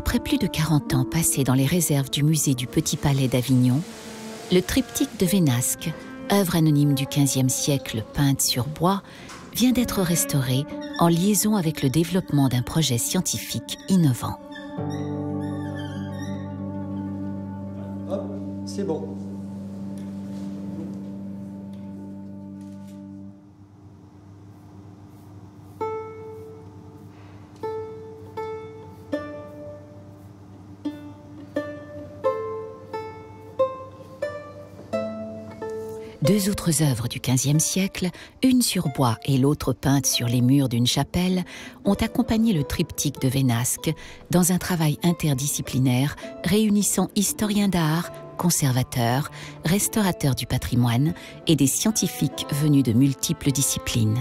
Après plus de 40 ans passés dans les réserves du musée du Petit Palais d'Avignon, le triptyque de Vénasque, œuvre anonyme du XVe siècle peinte sur bois, vient d'être restauré en liaison avec le développement d'un projet scientifique innovant. Hop, c'est bon. Deux autres œuvres du XVe siècle, une sur bois et l'autre peinte sur les murs d'une chapelle, ont accompagné le triptyque de Vénasque dans un travail interdisciplinaire réunissant historiens d'art, conservateurs, restaurateurs du patrimoine et des scientifiques venus de multiples disciplines.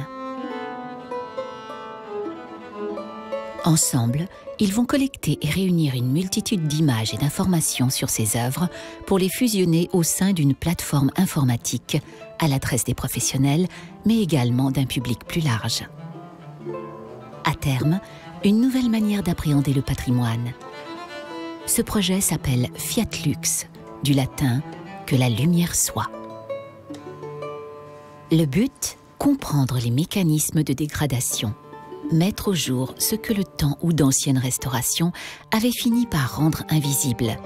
Ensemble, ils vont collecter et réunir une multitude d'images et d'informations sur ces œuvres pour les fusionner au sein d'une plateforme informatique à l'adresse des professionnels, mais également d'un public plus large. À terme, une nouvelle manière d'appréhender le patrimoine. Ce projet s'appelle Fiat Lux, du latin « que la lumière soit ». Le but, comprendre les mécanismes de dégradation, mettre au jour ce que le temps ou d'anciennes restaurations avaient fini par rendre invisible,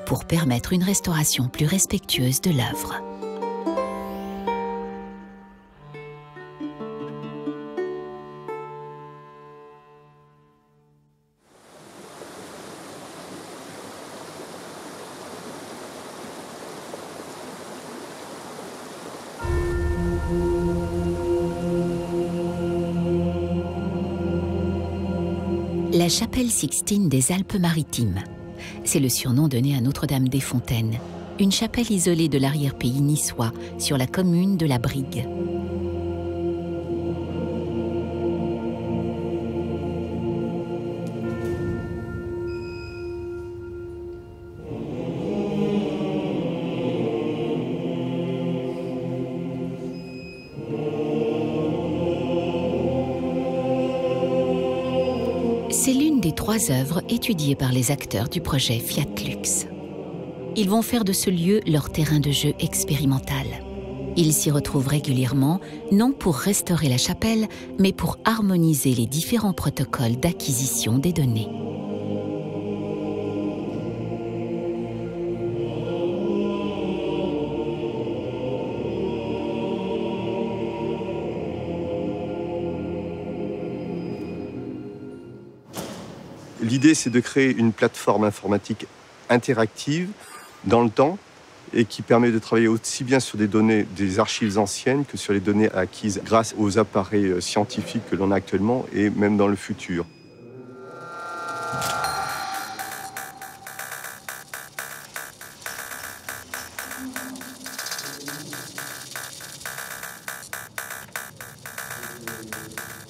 pour permettre une restauration plus respectueuse de l'œuvre. La chapelle Sixtine des Alpes-Maritimes. C'est le surnom donné à Notre-Dame-des-Fontaines, une chapelle isolée de l'arrière-pays niçois, sur la commune de la Brigue. C'est l'une des trois œuvres étudiées par les acteurs du projet Fiat Lux. Ils vont faire de ce lieu leur terrain de jeu expérimental. Ils s'y retrouvent régulièrement, non pour restaurer la chapelle, mais pour harmoniser les différents protocoles d'acquisition des données. L'idée, c'est de créer une plateforme informatique interactive dans le temps et qui permet de travailler aussi bien sur des données des archives anciennes que sur les données acquises grâce aux appareils scientifiques que l'on a actuellement et même dans le futur.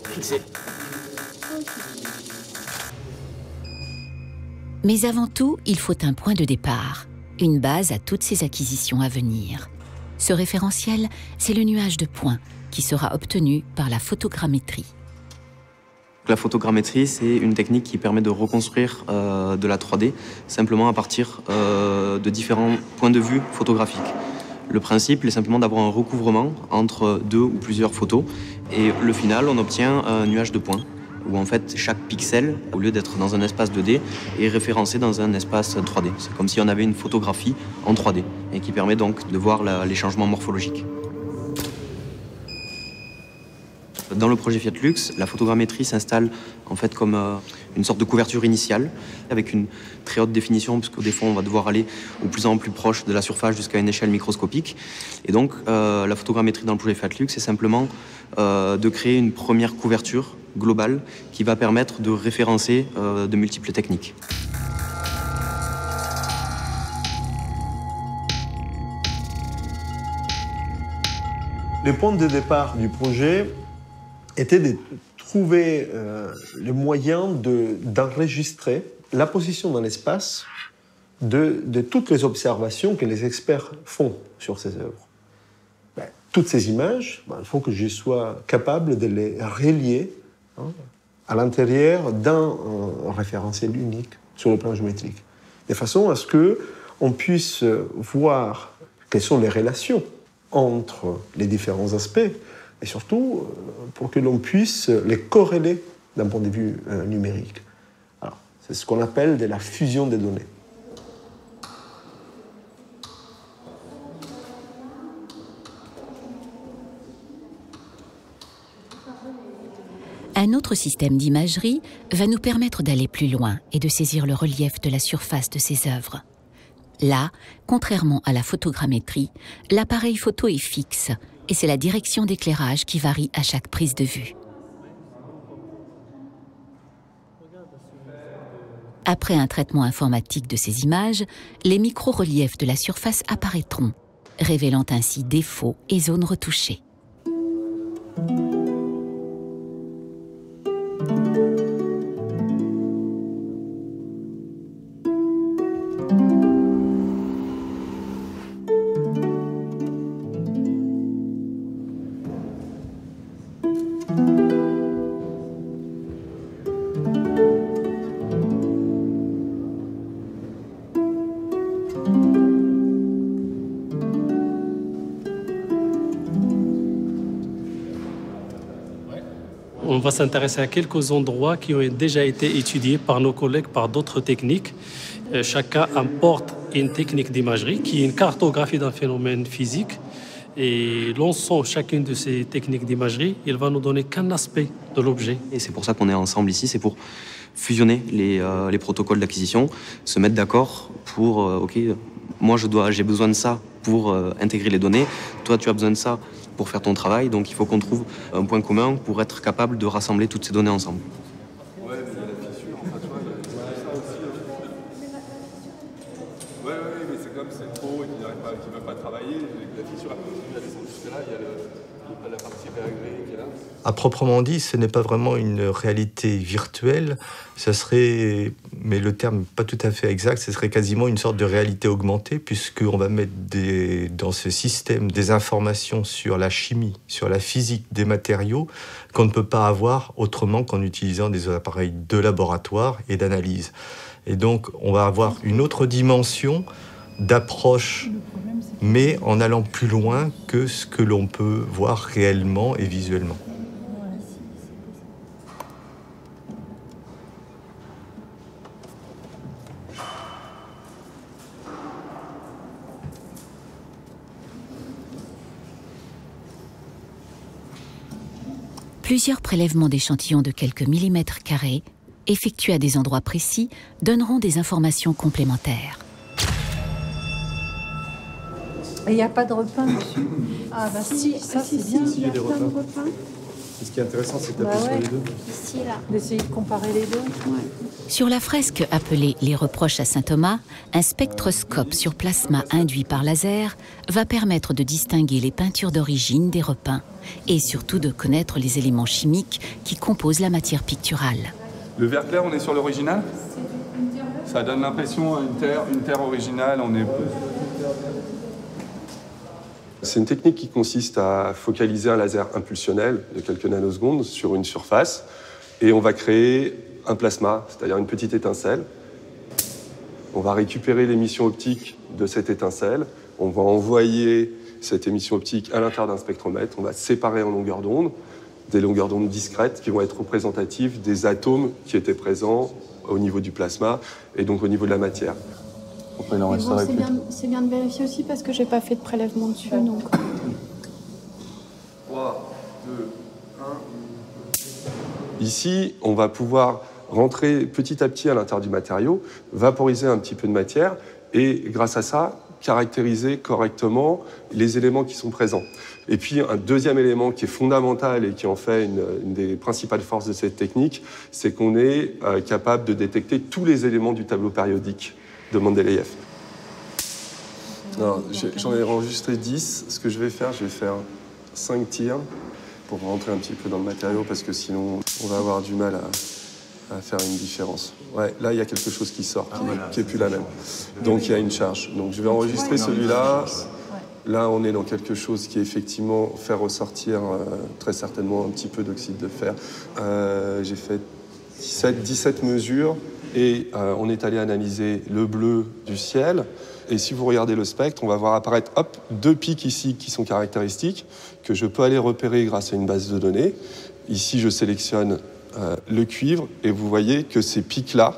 Fixé. Mais avant tout, il faut un point de départ, une base à toutes ces acquisitions à venir. Ce référentiel, c'est le nuage de points qui sera obtenu par la photogrammétrie. La photogrammétrie, c'est une technique qui permet de reconstruire de la 3D simplement à partir de différents points de vue photographiques. Le principe est simplement d'avoir un recouvrement entre deux ou plusieurs photos et le final, on obtient un nuage de points où en fait chaque pixel, au lieu d'être dans un espace 2D, est référencé dans un espace 3D. C'est comme si on avait une photographie en 3D et qui permet donc de voir les changements morphologiques. Dans le projet Fiat Lux, la photogrammétrie s'installe en fait comme une sorte de couverture initiale avec une très haute définition puisque des fois on va devoir aller au plus en plus proche de la surface jusqu'à une échelle microscopique. Et donc la photogrammétrie dans le projet Fiat Lux, c'est simplement de créer une première couverture globale qui va permettre de référencer de multiples techniques. Le point de départ du projet était de trouver le moyen d'enregistrer la position dans l'espace de toutes les observations que les experts font sur ces œuvres. Toutes ces images, il faut que je sois capable de les relier à l'intérieur d'un référentiel unique sur le plan géométrique, de façon à ce qu'on puisse voir quelles sont les relations entre les différents aspects, et surtout pour que l'on puisse les corréler d'un point de vue numérique. Alors, c'est ce qu'on appelle de la fusion des données. Un autre système d'imagerie va nous permettre d'aller plus loin et de saisir le relief de la surface de ces œuvres. Là, contrairement à la photogrammétrie, l'appareil photo est fixe et c'est la direction d'éclairage qui varie à chaque prise de vue. Après un traitement informatique de ces images, les micro-reliefs de la surface apparaîtront, révélant ainsi défauts et zones retouchées. On va s'intéresser à quelques endroits qui ont déjà été étudiés par nos collègues par d'autres techniques. Chacun apporte une technique d'imagerie qui est une cartographie d'un phénomène physique. Et l'ensemble, chacune de ces techniques d'imagerie, il va nous donner qu'un aspect de l'objet. Et c'est pour ça qu'on est ensemble ici, c'est pour fusionner les protocoles d'acquisition, se mettre d'accord pour, OK, moi j'ai besoin de ça pour intégrer les données, toi tu as besoin de ça pour faire ton travail, donc il faut qu'on trouve un point commun pour être capable de rassembler toutes ces données ensemble. Ouais, mais il y a la fissure, enfin, tu vois, il y a ça aussi. Ouais, mais c'est comme c'est trop et qu'il ne veut pas travailler, la fissure, il a descendu jusque-là, il y a la partie réagrée qui est là. À proprement dit, ce n'est pas vraiment une réalité virtuelle, ça serait, mais le terme pas tout à fait exact, ce serait quasiment une sorte de réalité augmentée, puisqu'on va mettre dans ce système des informations sur la chimie, sur la physique des matériaux, qu'on ne peut pas avoir autrement qu'en utilisant des appareils de laboratoire et d'analyse. Et donc, on va avoir une autre dimension d'approche, mais en allant plus loin que ce que l'on peut voir réellement et visuellement. Plusieurs prélèvements d'échantillons de quelques millimètres carrés, effectués à des endroits précis, donneront des informations complémentaires. Et il n'y a pas de repeint dessus? Ah bah si, ça c'est bien. Il y a des plein de repeins. repeins. Ce qui est intéressant, c'est de taper sur les deux. Ici, là. D'essayer de comparer les deux. Ouais. Sur la fresque appelée « Les reproches à saint Thomas », un spectroscope sur plasma induit par laser va permettre de distinguer les peintures d'origine des repeints et surtout de connaître les éléments chimiques qui composent la matière picturale. Le vert clair, on est sur l'original. Ça donne l'impression une terre originale. On est... C'est une technique qui consiste à focaliser un laser impulsionnel de quelques nanosecondes sur une surface et on va créer un plasma, c'est-à-dire une petite étincelle. On va récupérer l'émission optique de cette étincelle, on va envoyer cette émission optique à l'intérieur d'un spectromètre, on va séparer en longueurs d'onde, des longueurs d'onde discrètes qui vont être représentatives des atomes qui étaient présents au niveau du plasma et donc au niveau de la matière. Bon, c'est bien de vérifier aussi parce que j'ai pas fait de prélèvement dessus. Donc... 3, 2, 1. Ici, on va pouvoir rentrer petit à petit à l'intérieur du matériau, vaporiser un petit peu de matière et grâce à ça, caractériser correctement les éléments qui sont présents. Et puis un deuxième élément qui est fondamental et qui en fait une des principales forces de cette technique, c'est qu'on est capable de détecter tous les éléments du tableau périodique de Mendeleïev. J'en ai enregistré 10. Ce que je vais faire 5 tirs pour rentrer un petit peu dans le matériau parce que sinon on va avoir du mal à faire une différence. Ouais, là il y a quelque chose qui sort, qui est plus la même. Donc il y a une charge. Donc je vais enregistrer celui-là. Là on est dans quelque chose qui effectivement fait ressortir très certainement un petit peu d'oxyde de fer. J'ai fait 17 mesures et on est allé analyser le bleu du ciel. Et si vous regardez le spectre, on va voir apparaître 2 pics ici qui sont caractéristiques, que je peux aller repérer grâce à une base de données. Ici, je sélectionne le cuivre et vous voyez que ces pics-là,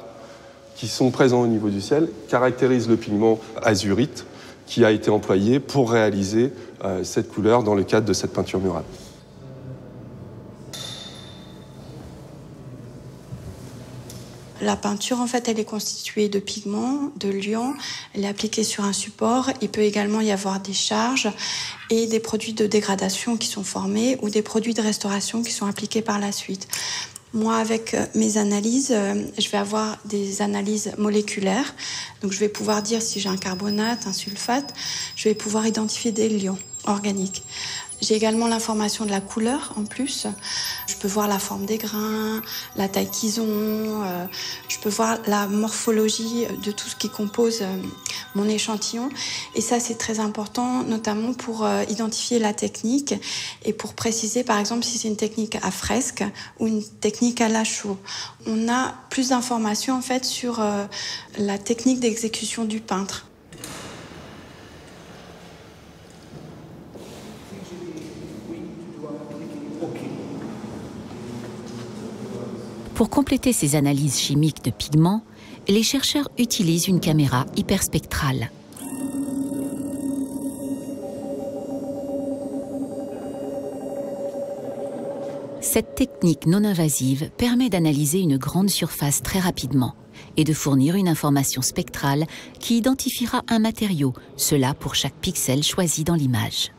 qui sont présents au niveau du ciel, caractérisent le pigment azurite qui a été employé pour réaliser cette couleur dans le cadre de cette peinture murale. La peinture, en fait, elle est constituée de pigments, de liant. Elle est appliquée sur un support. Il peut également y avoir des charges et des produits de dégradation qui sont formés ou des produits de restauration qui sont appliqués par la suite. Moi, avec mes analyses, je vais avoir des analyses moléculaires. Donc, je vais pouvoir dire si j'ai un carbonate, un sulfate. Je vais pouvoir identifier des liants organiques. J'ai également l'information de la couleur en plus. Je peux voir la forme des grains, la taille qu'ils ont. Je peux voir la morphologie de tout ce qui compose mon échantillon. Et ça, c'est très important, notamment pour identifier la technique et pour préciser, par exemple, si c'est une technique à fresque ou une technique à la chaux. On a plus d'informations, en fait, sur la technique d'exécution du peintre. Pour compléter ces analyses chimiques de pigments, les chercheurs utilisent une caméra hyperspectrale. Cette technique non invasive permet d'analyser une grande surface très rapidement et de fournir une information spectrale qui identifiera un matériau, cela pour chaque pixel choisi dans l'image.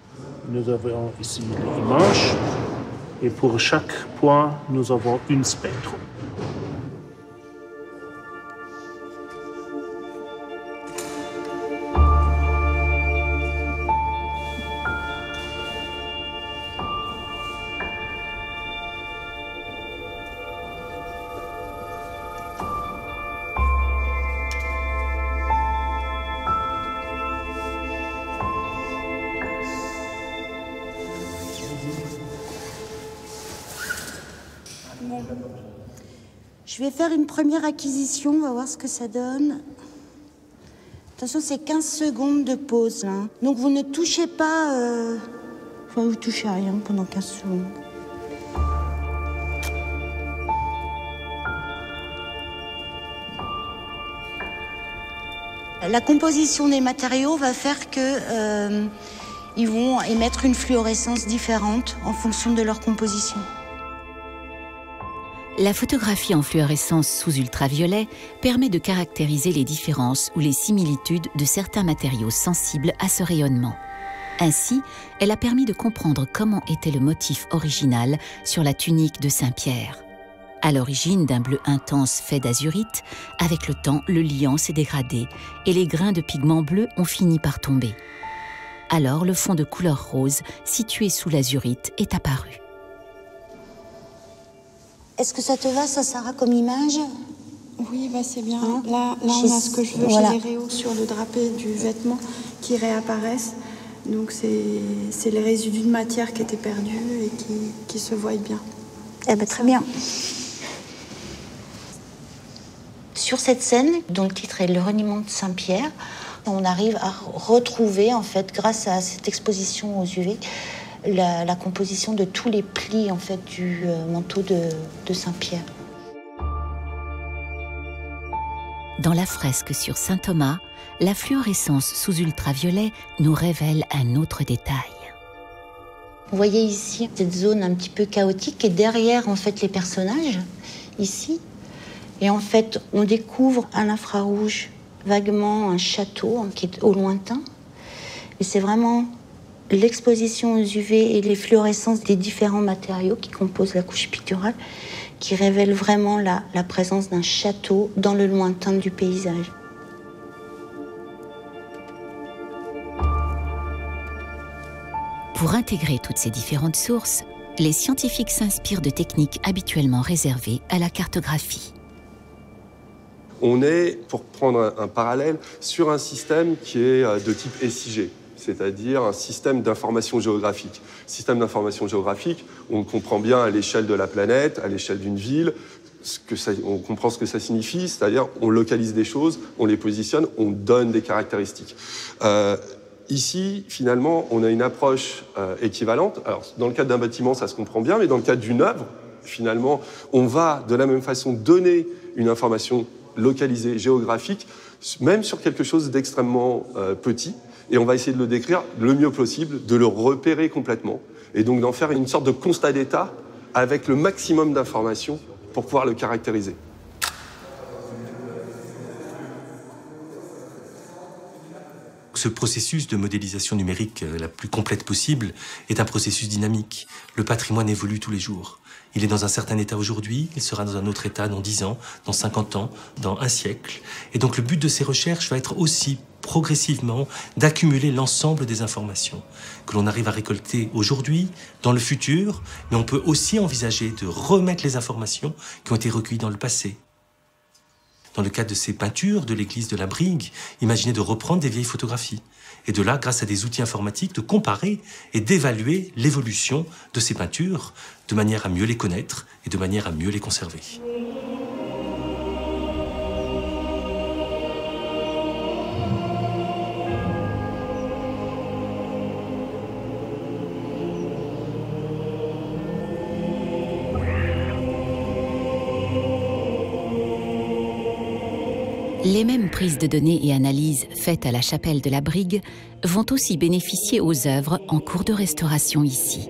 Nous avons ici l'image et pour chaque point, nous avons une spectre. Je vais faire une première acquisition, on va voir ce que ça donne. Attention, c'est 15 secondes de pause, là. Donc vous ne touchez pas... Enfin, vous ne touchez à rien pendant 15 secondes. La composition des matériaux va faire que ils vont émettre une fluorescence différente en fonction de leur composition. La photographie en fluorescence sous ultraviolet permet de caractériser les différences ou les similitudes de certains matériaux sensibles à ce rayonnement. Ainsi, elle a permis de comprendre comment était le motif original sur la tunique de Saint-Pierre. À l'origine d'un bleu intense fait d'azurite, avec le temps, le liant s'est dégradé et les grains de pigment bleu ont fini par tomber. Alors, le fond de couleur rose, situé sous l'azurite, est apparu. Est-ce que ça te va, ça, Sarah, comme image? Oui, bah c'est bien. Hein, là on a ce que je veux. Voilà. J'ai les rayons sur le drapé du vêtement qui réapparaissent. Donc, c'est les résidus de matière qui étaient perdus et qui se voient bien. Eh ben, très bien. Sur cette scène, dont le titre est Le reniement de Saint-Pierre, on arrive à retrouver, en fait, grâce à cette exposition aux UV, la composition de tous les plis, en fait, du manteau de Saint-Pierre. Dans la fresque sur Saint-Thomas, la fluorescence sous ultraviolet nous révèle un autre détail. Vous voyez ici cette zone un petit peu chaotique et derrière, en fait, les personnages, ici. Et en fait, on découvre à l'infrarouge vaguement un château qui est au lointain. Et c'est vraiment l'exposition aux UV et les fluorescences des différents matériaux qui composent la couche picturale qui révèlent vraiment la présence d'un château dans le lointain du paysage. Pour intégrer toutes ces différentes sources, les scientifiques s'inspirent de techniques habituellement réservées à la cartographie. On est, pour prendre un parallèle, sur un système qui est de type SIG, c'est-à-dire un système d'information géographique. Système d'information géographique, on le comprend bien à l'échelle de la planète, à l'échelle d'une ville. on comprend ce que ça signifie, c'est-à-dire on localise des choses, on les positionne, on donne des caractéristiques. Ici, finalement, on a une approche équivalente. Alors, dans le cadre d'un bâtiment, ça se comprend bien, mais dans le cadre d'une œuvre, finalement, on va de la même façon donner une information localisée, géographique, même sur quelque chose d'extrêmement petit, et on va essayer de le décrire le mieux possible, de le repérer complètement, et donc d'en faire une sorte de constat d'état avec le maximum d'informations pour pouvoir le caractériser. Ce processus de modélisation numérique la plus complète possible est un processus dynamique. Le patrimoine évolue tous les jours. Il est dans un certain état aujourd'hui, il sera dans un autre état dans 10 ans, dans 50 ans, dans un siècle. Et donc le but de ces recherches va être aussi progressivement d'accumuler l'ensemble des informations que l'on arrive à récolter aujourd'hui, dans le futur, mais on peut aussi envisager de remettre les informations qui ont été recueillies dans le passé. Dans le cadre de ces peintures de l'église de la Brigue, imaginez de reprendre des vieilles photographies. Et de là, grâce à des outils informatiques, de comparer et d'évaluer l'évolution de ces peintures de manière à mieux les connaître et de manière à mieux les conserver. Les mêmes prises de données et analyses faites à la chapelle de la Brigue vont aussi bénéficier aux œuvres en cours de restauration ici.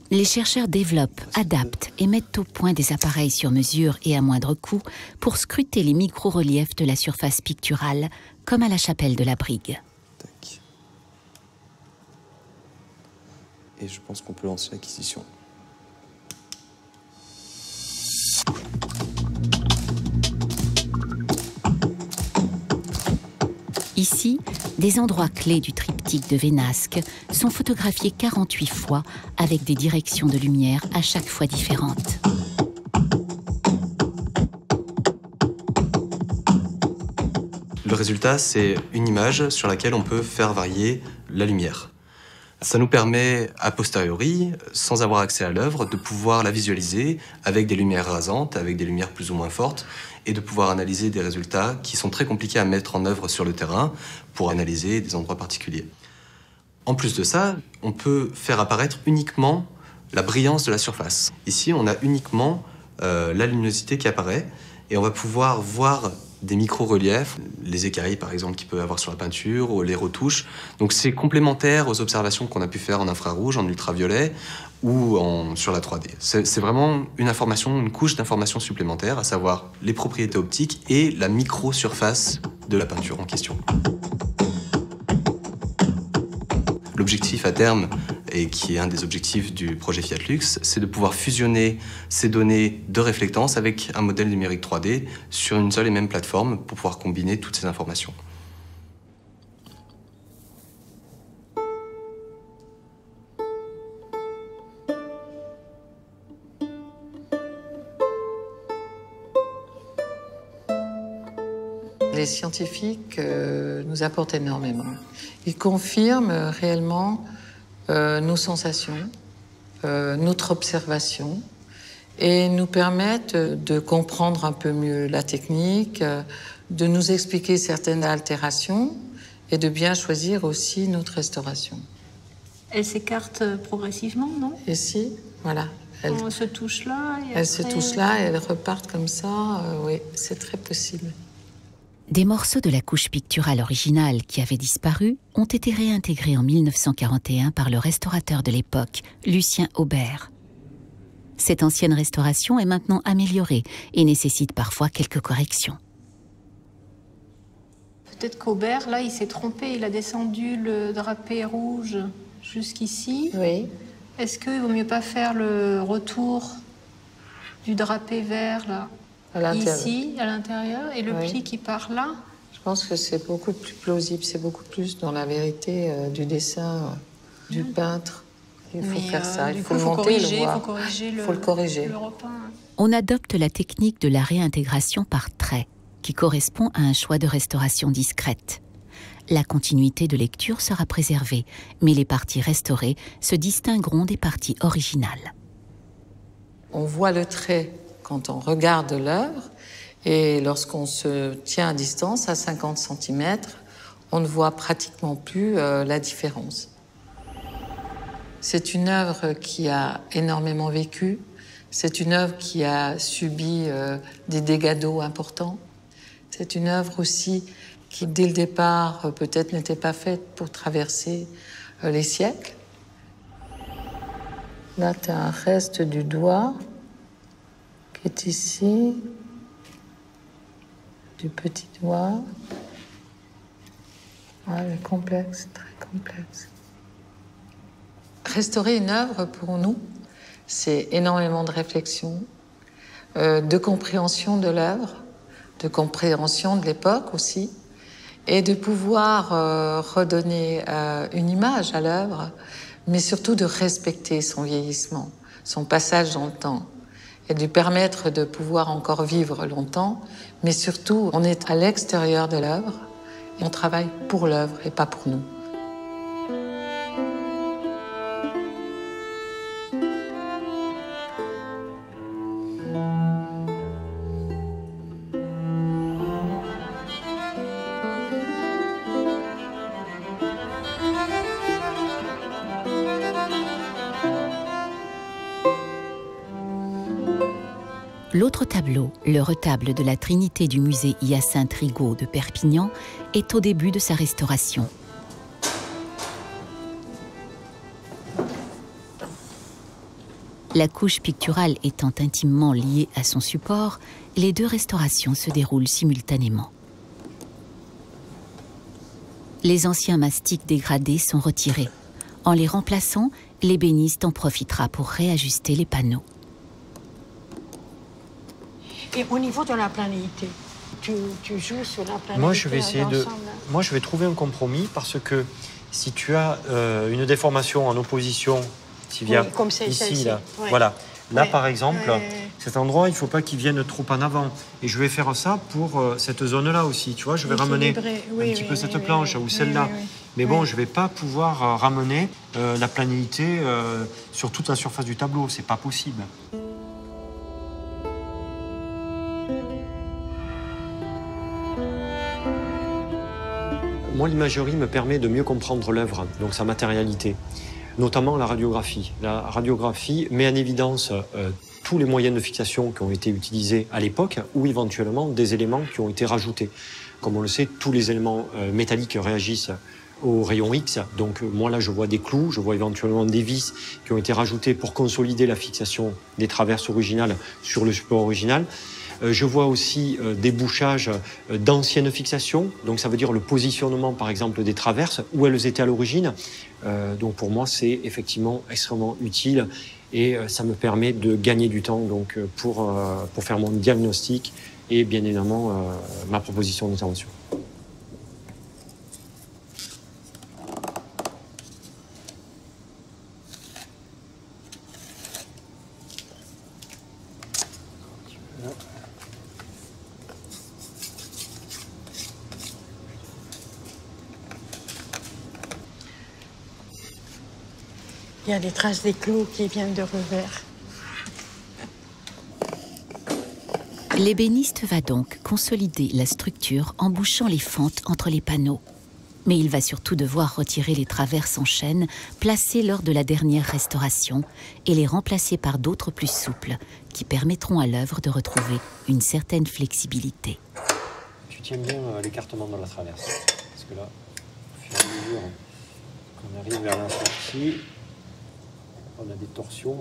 Les chercheurs développent, adaptent et mettent au point des appareils sur mesure et à moindre coût pour scruter les micro-reliefs de la surface picturale, comme à la chapelle de la Brigue. Tac. Et je pense qu'on peut lancer l'acquisition. Ici, des endroits clés du triptyque de Vénasque sont photographiés 48 fois avec des directions de lumière à chaque fois différentes. Le résultat, c'est une image sur laquelle on peut faire varier la lumière. Ça nous permet, a posteriori, sans avoir accès à l'œuvre, de pouvoir la visualiser avec des lumières rasantes, avec des lumières plus ou moins fortes, et de pouvoir analyser des résultats qui sont très compliqués à mettre en œuvre sur le terrain pour analyser des endroits particuliers. En plus de ça, on peut faire apparaître uniquement la brillance de la surface. Ici, on a uniquement la luminosité qui apparaît, et on va pouvoir voir des micro-reliefs, les écailles par exemple qu'il peut y avoir sur la peinture, ou les retouches. Donc c'est complémentaire aux observations qu'on a pu faire en infrarouge, en ultraviolet ou sur la 3D. C'est vraiment une information, une couche d'informations supplémentaires, à savoir les propriétés optiques et la micro-surface de la peinture en question. L'objectif à terme, et qui est un des objectifs du projet Fiat Lux, c'est de pouvoir fusionner ces données de réflectance avec un modèle numérique 3D sur une seule et même plateforme pour pouvoir combiner toutes ces informations. Les scientifiques nous apportent énormément. Ils confirment réellement nos sensations, notre observation, et nous permettent de comprendre un peu mieux la technique, de nous expliquer certaines altérations et de bien choisir aussi notre restauration. Elle s'écarte progressivement, non? Ici, voilà. On se touche là et elles se touchent là et elles repartent comme ça. Oui, c'est très possible. Des morceaux de la couche picturale originale qui avait disparu ont été réintégrés en 1941 par le restaurateur de l'époque, Lucien Aubert. Cette ancienne restauration est maintenant améliorée et nécessite parfois quelques corrections. Peut-être qu'Aubert, là, il s'est trompé. Il a descendu le drapé rouge jusqu'ici. Oui. Est-ce qu'il vaut mieux pas faire le retour du drapé vert, là, ici, à l'intérieur, et le pli qui part là? Je pense que c'est beaucoup plus plausible, c'est beaucoup plus dans la vérité du dessin du peintre. Il faut faire ça, il faut le monter, il faut le corriger. On adopte la technique de la réintégration par trait, qui correspond à un choix de restauration discrète. La continuité de lecture sera préservée, mais les parties restaurées se distingueront des parties originales. On voit le trait quand on regarde l'œuvre, et lorsqu'on se tient à distance, à 50 cm, on ne voit pratiquement plus la différence. C'est une œuvre qui a énormément vécu, c'est une œuvre qui a subi des dégâts d'eau importants, c'est une œuvre aussi qui, dès le départ, peut-être n'était pas faite pour traverser les siècles. Là, tu as un reste du doigt qui est ici, du petit doigt. Ouais, complexe, très complexe. Restaurer une œuvre, pour nous, c'est énormément de réflexion, de compréhension de l'œuvre, de compréhension de l'époque aussi, et de pouvoir redonner une image à l'œuvre, mais surtout de respecter son vieillissement, son passage dans le temps, et de lui permettre de pouvoir encore vivre longtemps, mais surtout, on est à l'extérieur de l'œuvre, et on travaille pour l'œuvre et pas pour nous. L'autre tableau, le retable de la Trinité du musée Hyacinthe Rigaud de Perpignan, est au début de sa restauration. La couche picturale étant intimement liée à son support, les deux restaurations se déroulent simultanément. Les anciens mastiques dégradés sont retirés. En les remplaçant, l'ébéniste en profitera pour réajuster les panneaux. Et au niveau de la planéité, tu joues sur la planéité. Moi, je vais trouver un compromis parce que si tu as une déformation en opposition, Sylvia, oui, comme c'est ici, là, ouais. voilà. Là, ouais. par exemple, cet endroit, il ne faut pas qu'il vienne trop en avant. Et je vais faire ça pour cette zone-là aussi. Tu vois, je vais ramener un petit peu cette planche ou celle-là. Mais bon, je ne vais pas pouvoir ramener la planéité sur toute la surface du tableau. Ce n'est pas possible. Moi, l'imagerie me permet de mieux comprendre l'œuvre, donc sa matérialité, notamment la radiographie. La radiographie met en évidence tous les moyens de fixation qui ont été utilisés à l'époque ou éventuellement des éléments qui ont été rajoutés. Comme on le sait, tous les éléments métalliques réagissent aux rayons X. Donc moi, là, je vois des clous, je vois éventuellement des vis qui ont été rajoutées pour consolider la fixation des traverses originales sur le support original. Je vois aussi des bouchages d'anciennes fixations, donc ça veut dire le positionnement par exemple des traverses, où elles étaient à l'origine. Donc pour moi c'est effectivement extrêmement utile et ça me permet de gagner du temps donc, pour faire mon diagnostic et bien évidemment ma proposition d'intervention. Il y a des traces d'éclous qui viennent de revers. L'ébéniste va donc consolider la structure en bouchant les fentes entre les panneaux. Mais il va surtout devoir retirer les traverses en chêne placées lors de la dernière restauration et les remplacer par d'autres plus souples qui permettront à l'œuvre de retrouver une certaine flexibilité. Tu tiens bien l'écartement dans la traverse, parce que là, au fur et à mesure qu'on arrive vers la sortie, on a des torsions.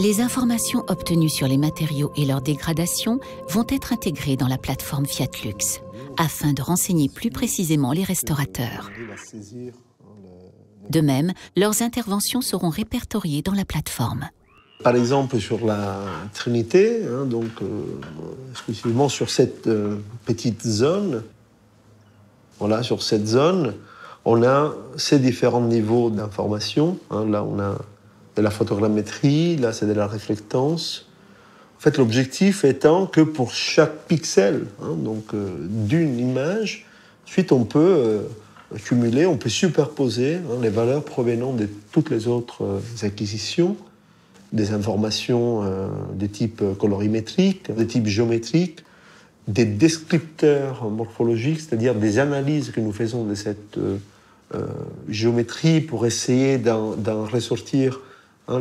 Les informations obtenues sur les matériaux et leur dégradation vont être intégrées dans la plateforme Fiat Lux, afin de renseigner plus précisément les restaurateurs. De même, leurs interventions seront répertoriées dans la plateforme. Par exemple, sur la Trinité, exclusivement sur cette petite zone, voilà, sur cette zone, on a ces différents niveaux d'information. Là, on a de la photogrammétrie, là, c'est de la réflectance. En fait, l'objectif étant que pour chaque pixel d'une image, ensuite, on peut cumuler, on peut superposer les valeurs provenant de toutes les autres acquisitions, des informations de type colorimétrique, de type géométrique, des descripteurs morphologiques, c'est-à-dire des analyses que nous faisons de cette géométrie pour essayer d'en ressortir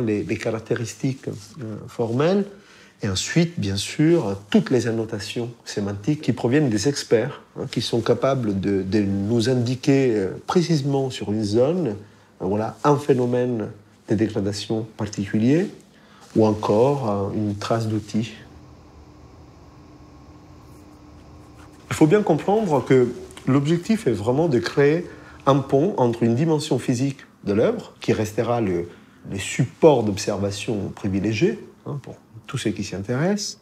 les caractéristiques formelles. Et ensuite, bien sûr, toutes les annotations sémantiques qui proviennent des experts, qui sont capables de nous indiquer précisément sur une zone un phénomène de dégradation particulier ou encore une trace d'outil. Il faut bien comprendre que l'objectif est vraiment de créer un pont entre une dimension physique de l'œuvre, qui restera le support d'observation privilégié pour tous ceux qui s'y intéressent,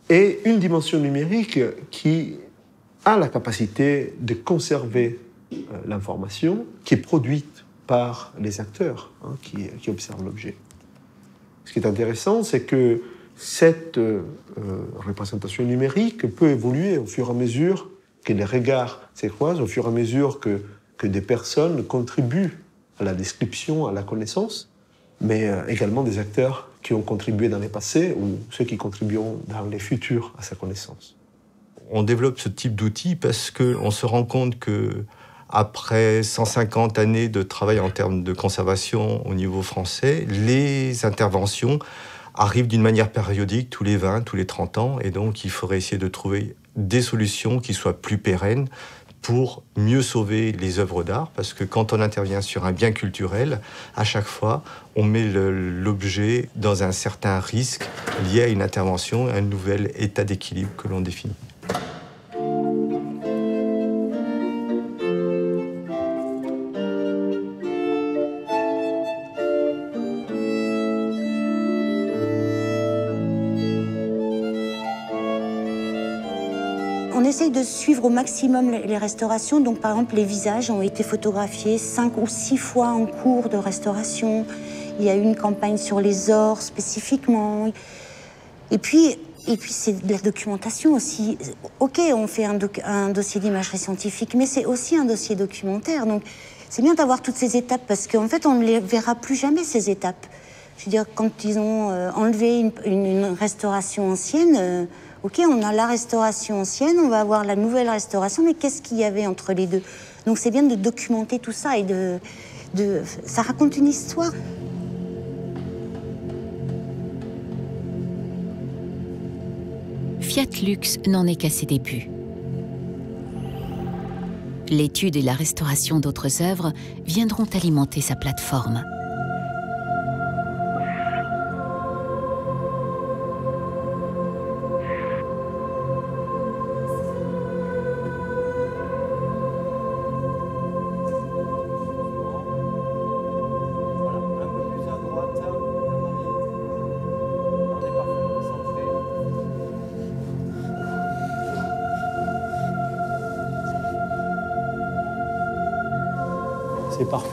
et une dimension numérique qui a la capacité de conserver l'information qui est produite par les acteurs qui observent l'objet. Ce qui est intéressant, c'est que cette représentation numérique peut évoluer au fur et à mesure que les regards se croisent, au fur et à mesure que des personnes contribuent à la description, à la connaissance, mais également des acteurs qui ont contribué dans les passés ou ceux qui contribueront dans les futurs à sa connaissance. On développe ce type d'outils parce qu'on se rend compte que après 150 années de travail en termes de conservation au niveau français, les interventions arrivent d'une manière périodique, tous les 20, tous les 30 ans, et donc il faudrait essayer de trouver des solutions qui soient plus pérennes pour mieux sauver les œuvres d'art, parce que quand on intervient sur un bien culturel, à chaque fois, on met l'objet dans un certain risque lié à une intervention, à un nouvel état d'équilibre que l'on définit. On essaye de suivre au maximum les restaurations. Donc, par exemple, les visages ont été photographiés 5 ou 6 fois en cours de restauration. Il y a eu une campagne sur les ors spécifiquement. Et puis c'est de la documentation aussi. OK, on fait un dossier d'imagerie scientifique, mais c'est aussi un dossier documentaire. Donc, c'est bien d'avoir toutes ces étapes parce qu'en fait, on ne les verra plus jamais, ces étapes. Je veux dire, quand ils ont enlevé une restauration ancienne... OK, on a la restauration ancienne, on va avoir la nouvelle restauration, mais qu'est-ce qu'il y avait entre les deux? Donc c'est bien de documenter tout ça et ça raconte une histoire. Fiat Lux n'en est qu'à ses débuts. L'étude et la restauration d'autres œuvres viendront alimenter sa plateforme. C'est parfait.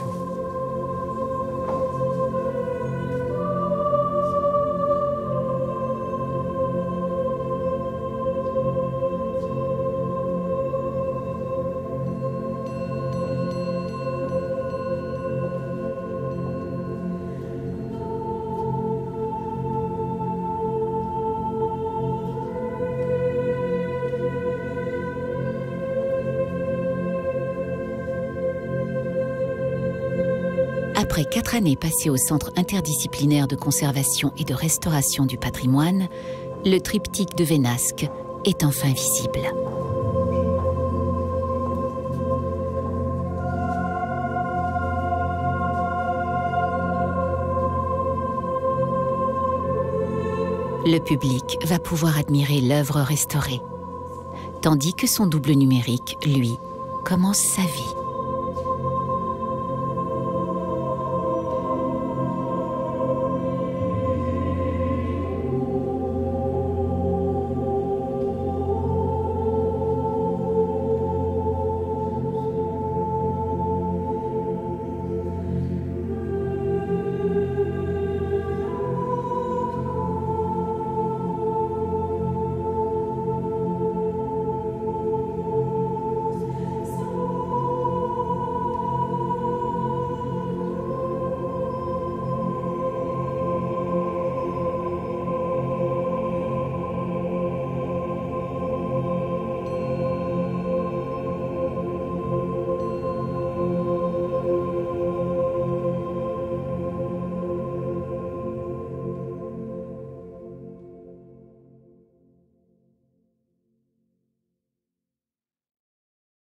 Après 4 années passées au Centre interdisciplinaire de conservation et de restauration du patrimoine, le triptyque de Vénasque est enfin visible. Le public va pouvoir admirer l'œuvre restaurée, tandis que son double numérique, lui, commence sa vie.